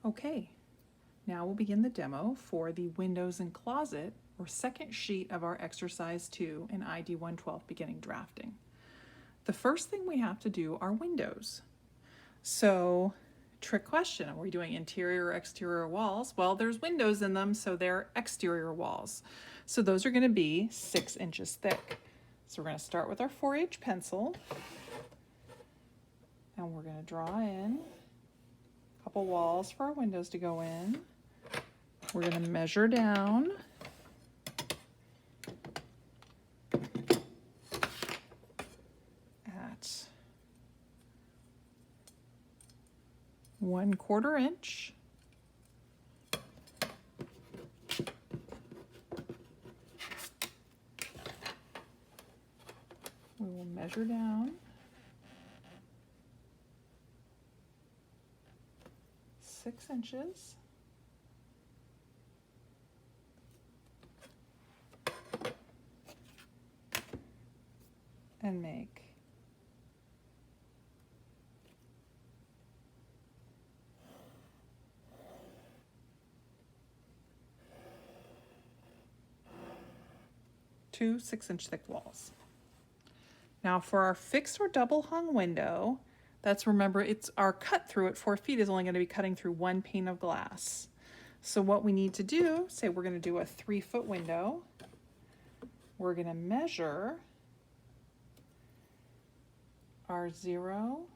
Okay, now we'll begin the demo for the Windows and Closet, or second sheet of our Exercise 2 in ID 112 beginning drafting. The first thing we have to do are windows. So, trick question, are we doing interior or exterior walls? Well, there's windows in them, so they're exterior walls. So those are going to be 6 inches thick. So we're going to start with our 4H pencil, and we're going to draw in a couple walls for our windows to go in. We're going to measure down at 1/4 inch. We will measure down 6 inches. And make 2 6-inch thick walls. Now for our fixed or double hung window, remember, it's our cut through at 4 feet is only going to be cutting through 1 pane of glass. So what we need to do, say we're going to do a 3-foot window. We're going to measure our 0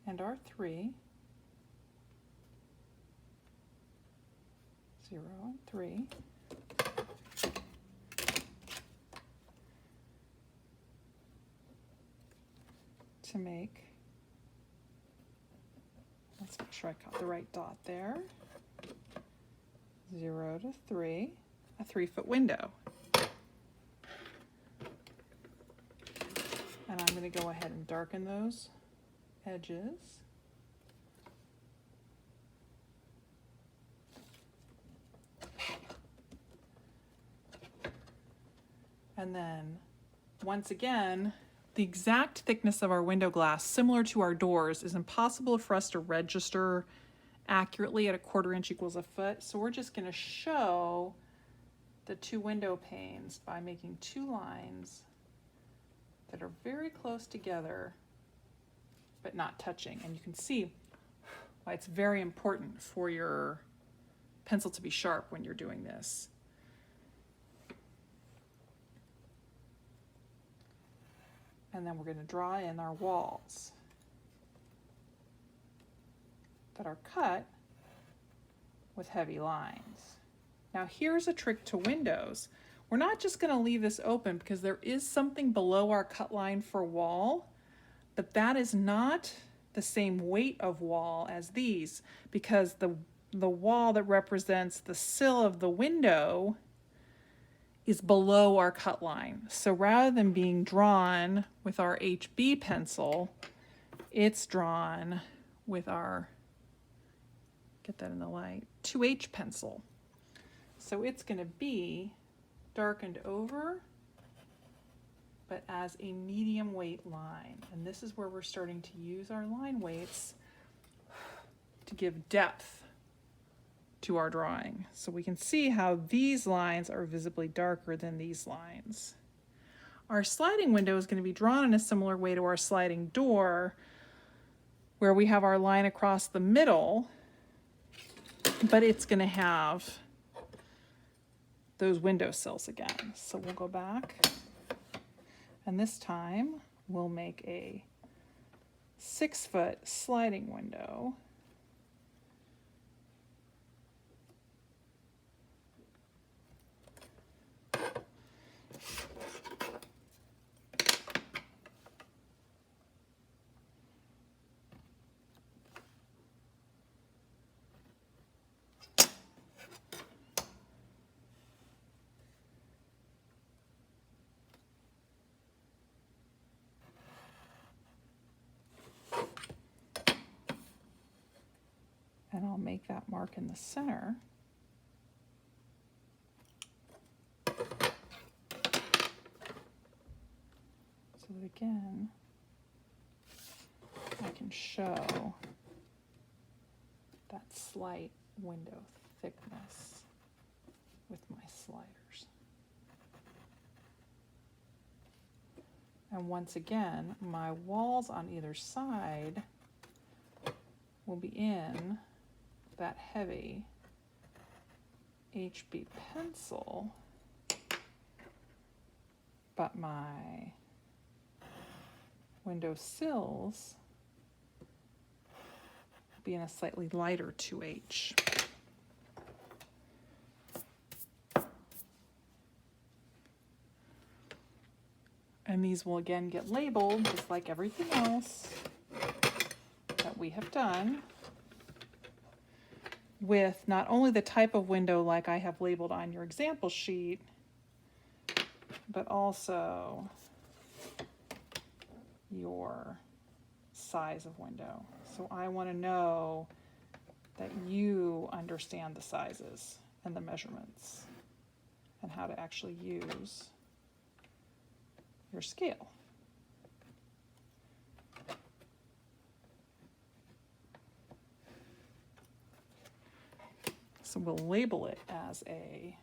and our 3. 0 and 3. To make, let's make sure I got the right dot there, 0 to 3, a 3-foot window. And I'm going to go ahead and darken those edges. And then, once again, the exact thickness of our window glass, similar to our doors, is impossible for us to register accurately at 1/4 inch equals a foot. So we're just going to show the 2 window panes by making 2 lines that are very close together but not touching. And you can see why it's very important for your pencil to be sharp when you're doing this. And then we're going to draw in our walls that are cut with heavy lines. Now here's a trick to windows. We're not just going to leave this open because there is something below our cut line for wall, but that is not the same weight of wall as these, because the wall that represents the sill of the window is below our cut line. So rather than being drawn with our HB pencil, it's drawn with our, get that in the light, 2H pencil. So it's going to be darkened over, but as a medium weight line. And this is where we're starting to use our line weights to give depth to our drawing. So we can see how these lines are visibly darker than these lines. Our sliding window is going to be drawn in a similar way to our sliding door, where we have our line across the middle, but it's going to have those window sills again. So we'll go back, and this time we'll make a 6-foot sliding window. And I'll make that mark in the center. So that again, I can show slight window thickness with my sliders. And once again, my walls on either side will be in that heavy HB pencil, but my window sills will be in a slightly lighter 2H. And these will again get labeled just like everything else that we have done, with not only the type of window like I have labeled on your example sheet, but also your size of window. So I want to know that you understand the sizes and the measurements and how to actually use your scale. So we'll label it as a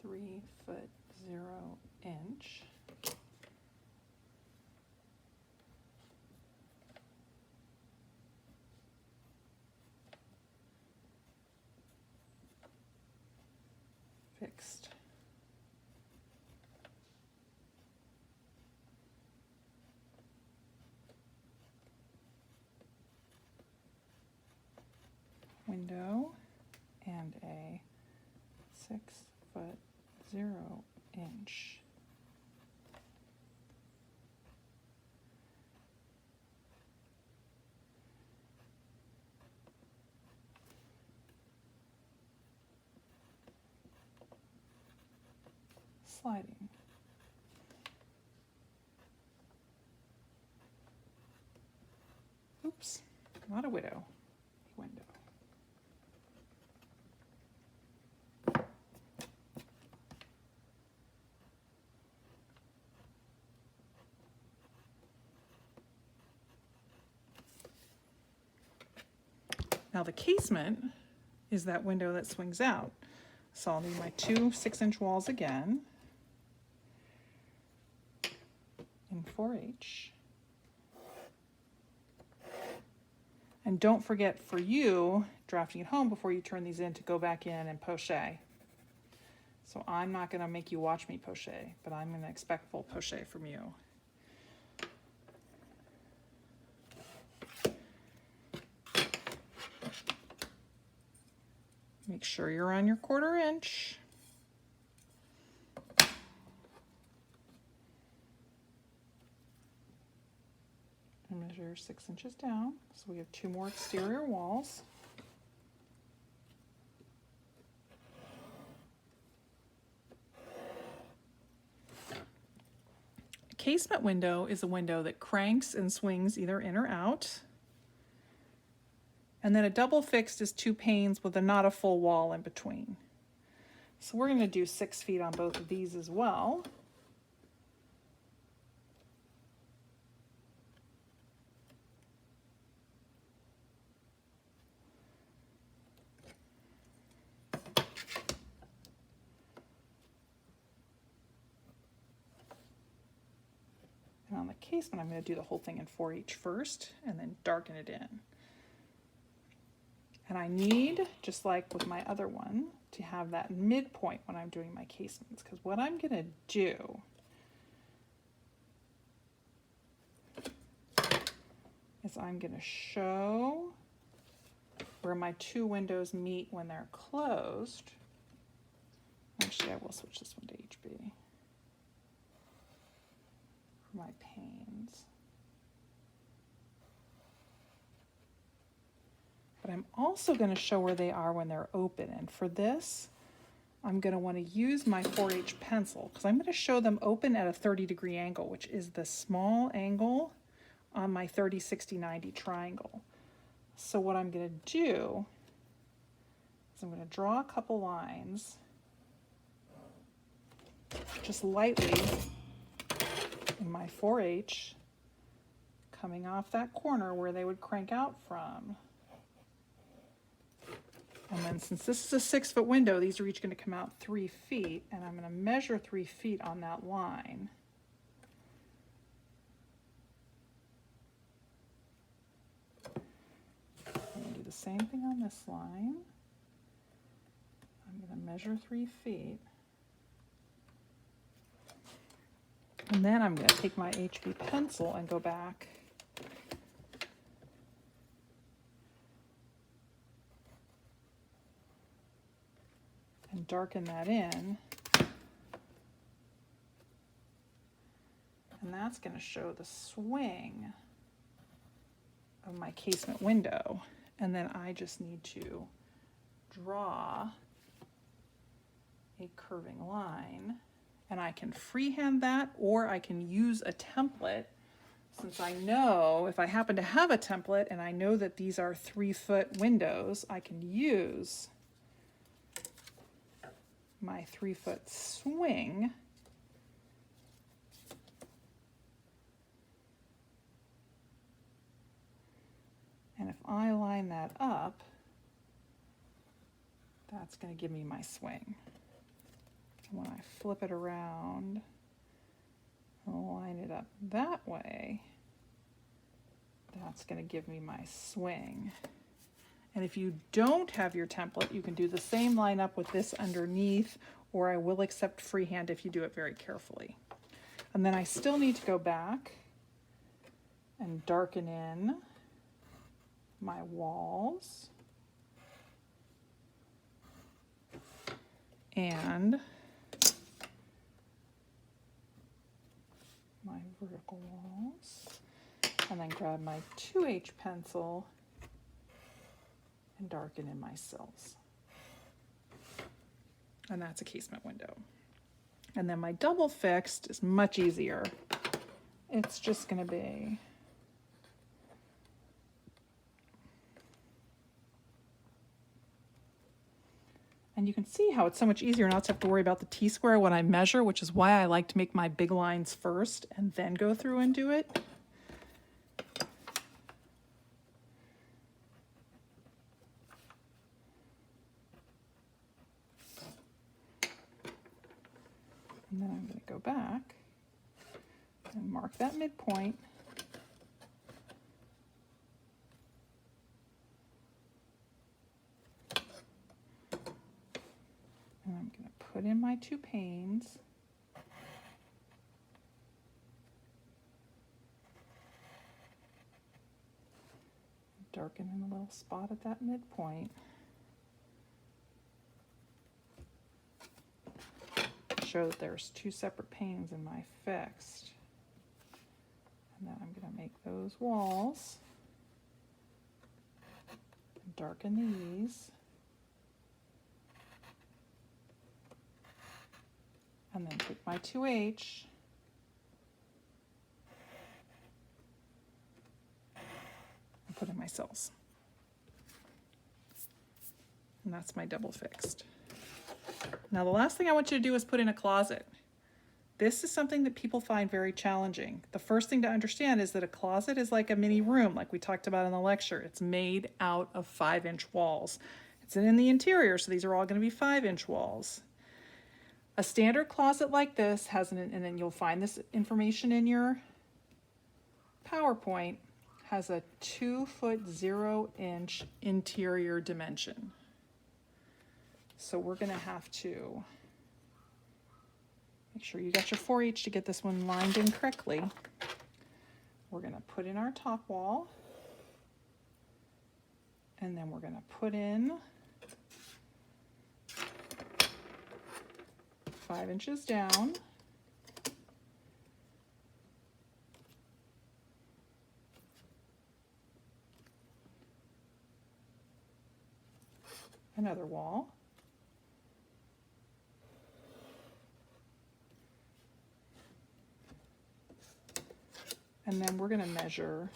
3'0" fixed window and a 6'0" sliding. Oops, not a window. Now the casement is that window that swings out. So I'll need my two 6-inch walls again in 4H. And don't forget, for you, drafting at home before you turn these in, to go back in and poche. So I'm not going to make you watch me poche, but I'm going to expect full poche from you. Make sure you're on your 1/4 inch. And measure 6 inches down. So we have 2 more exterior walls. A casement window is a window that cranks and swings either in or out. And then a double fixed is 2 panes with not a full wall in between. So we're going to do 6 feet on both of these as well. And on the casement, I'm going to do the whole thing in 4H first and then darken it in. And I need, just like with my other one, to have that midpoint when I'm doing my casements, because what I'm going to do is I'm going to show where my 2 windows meet when they're closed. Actually, I will switch this one to HB for my panes. But I'm also going to show where they are when they're open. And for this, I'm going to want to use my 4H pencil because I'm going to show them open at a 30-degree angle, which is the small angle on my 30, 60, 90 triangle. So what I'm going to do is I'm going to draw a couple lines just lightly in my 4H coming off that corner where they would crank out from. And then since this is a 6-foot window, these are each going to come out 3 feet, and I'm going to measure 3 feet on that line. I'm going to do the same thing on this line. I'm going to measure 3 feet. And then I'm going to take my HB pencil and go back and darken that in. And that's going to show the swing of my casement window. And then I just need to draw a curving line. And I can freehand that, or I can use a template. Since I know, if I happen to have a template and I know that these are 3-foot windows, I can use my 3-foot swing and if I line that up, that's going to give me my swing. And when I flip it around and line it up that way, that's going to give me my swing. And if you don't have your template, you can do the same lineup with this underneath, or I will accept freehand if you do it very carefully. And then I still need to go back and darken in my walls and my vertical walls, and then grab my 2H pencil and darken in my sills. And that's a casement window. And then my double fixed is much easier. It's just going to be and you can see how it's so much easier not to have to worry about the T-square when I measure, which is why I like to make my big lines first and then go through and do it. And then I'm going to go back and mark that midpoint. And I'm going to put in my 2 panes. Darken in a little spot at that midpoint. Show that there's 2 separate panes in my fixed. And then I'm going to make those walls. And darken these. And then take my 2H and put in my sills. And that's my double fixed. Now the last thing I want you to do is put in a closet. This is something that people find very challenging. The first thing to understand is that a closet is like a mini room, like we talked about in the lecture. It's made out of 5-inch walls. It's in the interior, so these are all going to be 5-inch walls. A standard closet like this has and then you'll find this information in your PowerPoint, has a 2-foot 0-inch interior dimension. So we're going to have to make sure you got your 4H to get this one lined in correctly. We're going to put in our top wall, and then we're going to put in 5 inches down. Another wall. And then we're going to measure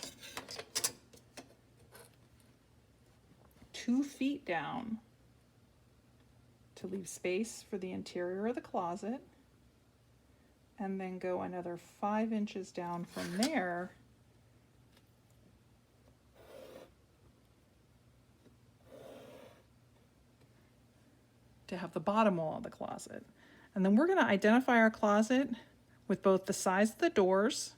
2 feet down to leave space for the interior of the closet. and then go another 5 inches down from there to have the bottom wall of the closet. And then we're going to identify our closet with both the size of the doors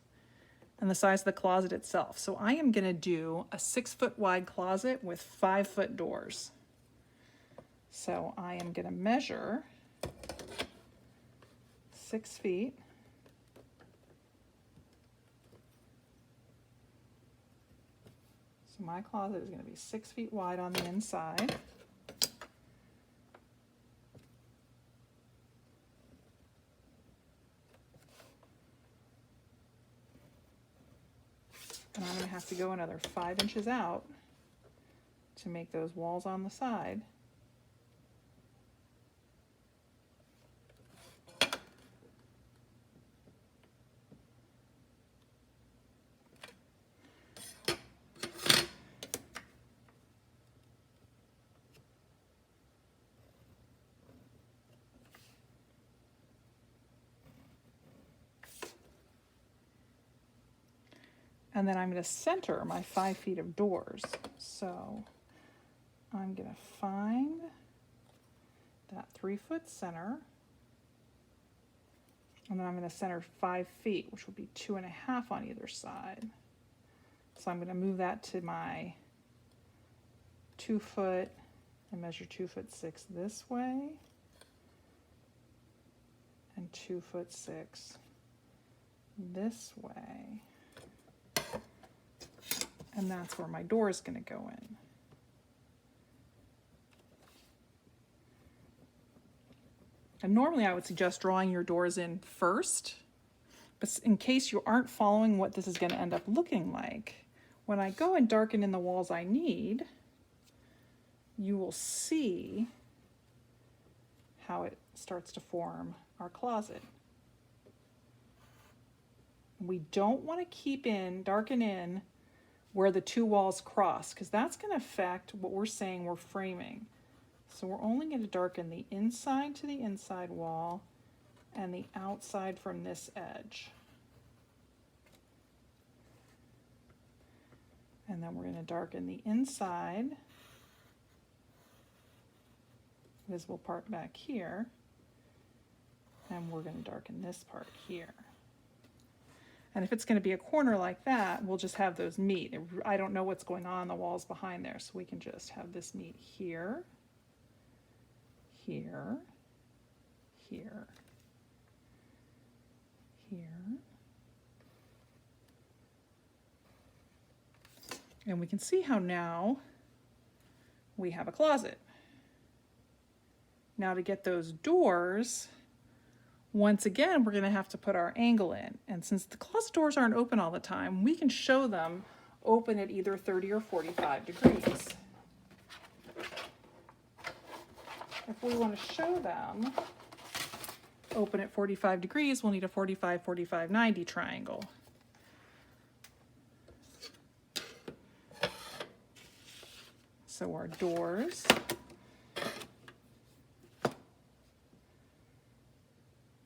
and the size of the closet itself. So I am going to do a 6-foot wide closet with 5-foot doors. So I am going to measure 6 feet. So my closet is going to be 6 feet wide on the inside. And I'm going to have to go another 5 inches out to make those walls on the side. And then I'm going to center my 5 feet of doors. So I'm going to find that 3-foot center. And then I'm going to center 5 feet, which will be 2.5 on either side. So I'm going to move that to my 2 foot and measure 2 foot 6 this way. And 2 foot 6 this way. And that's where my door is going to go in. And normally I would suggest drawing your doors in first, but in case you aren't following what this is going to end up looking like, when I go and darken in the walls I need, you will see how it starts to form our closet. We don't want to darken in where the 2 walls cross, because that's going to affect what we're saying we're framing. So we're only going to darken the inside to the inside wall and the outside from this edge. And then we're going to darken the inside, visible part back here, and we're going to darken this part here. And if it's going to be a corner like that, we'll just have those meet. I don't know what's going on the walls behind there, so we can just have this meet here, here, here, here. And we can see how now we have a closet. Now to get those doors, once again, we're going to have to put our angle in. And since the closet doors aren't open all the time, we can show them open at either 30 or 45 degrees. If we want to show them open at 45 degrees, we'll need a 45, 45, 90 triangle. So our doors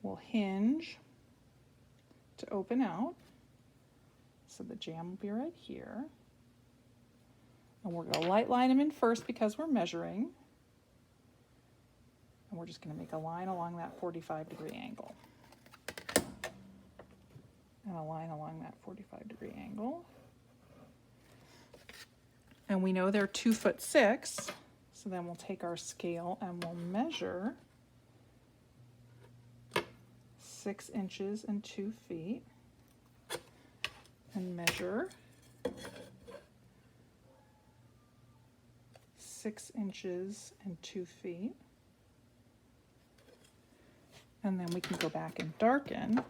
will hinge to open out. So the jamb will be right here. And we're going to light line them in first because we're measuring. And we're just going to make a line along that 45-degree angle. And a line along that 45-degree angle. And we know they're 2 foot 6. So then we'll take our scale and we'll measure 6 inches and 2 feet, and measure 6 inches and 2 feet, and then we can go back and darken.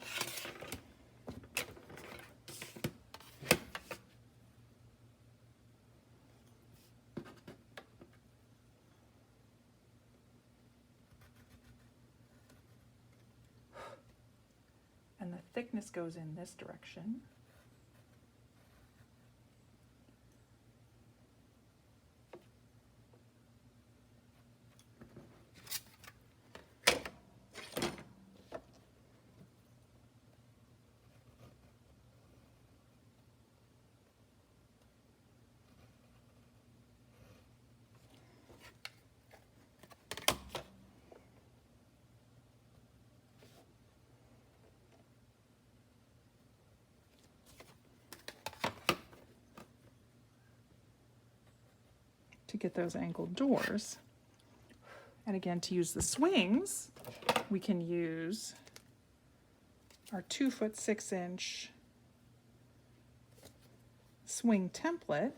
And the thickness goes in this direction. to get those angled doors. And again, to use the swings, we can use our 2 foot 6 inch swing template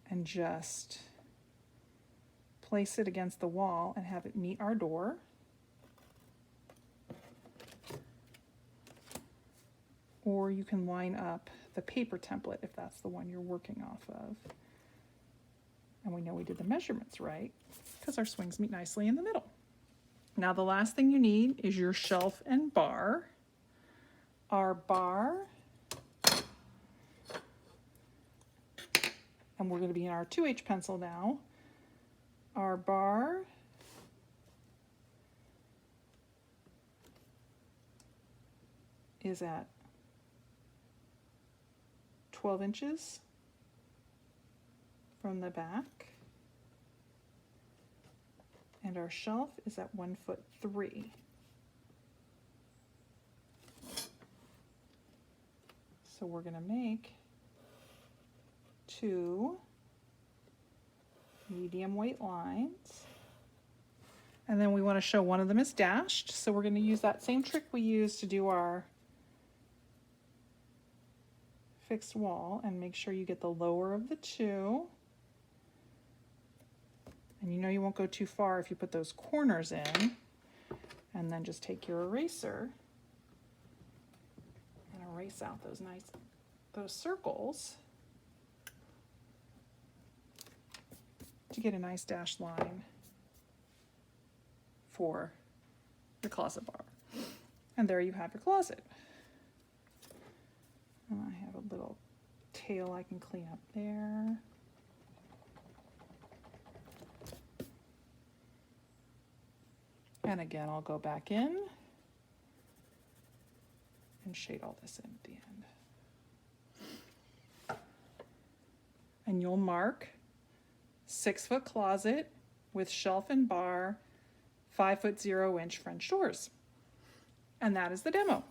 and just place it against the wall and have it meet our door. Or you can line up the paper template if that's the one you're working off of. And we know we did the measurements right because our swings meet nicely in the middle. Now the last thing you need is your shelf and bar. Our bar, and we're going to be in our 2H pencil now. Our bar is at 12 inches from the back, and our shelf is at 1 foot 3. So we're going to make 2 medium weight lines, and then we want to show one of them is dashed, so we're going to use that same trick we used to do our fixed wall, and make sure you get the lower of the 2. And you know you won't go too far if you put those corners in, and then just take your eraser and erase out those circles to get a nice dashed line for your closet bar. And there you have your closet. And I have a little tail I can clean up there. And again, I'll go back in and shade all this in at the end. And you'll mark 6 foot closet with shelf and bar, 5 foot 0 inch French doors. And that is the demo.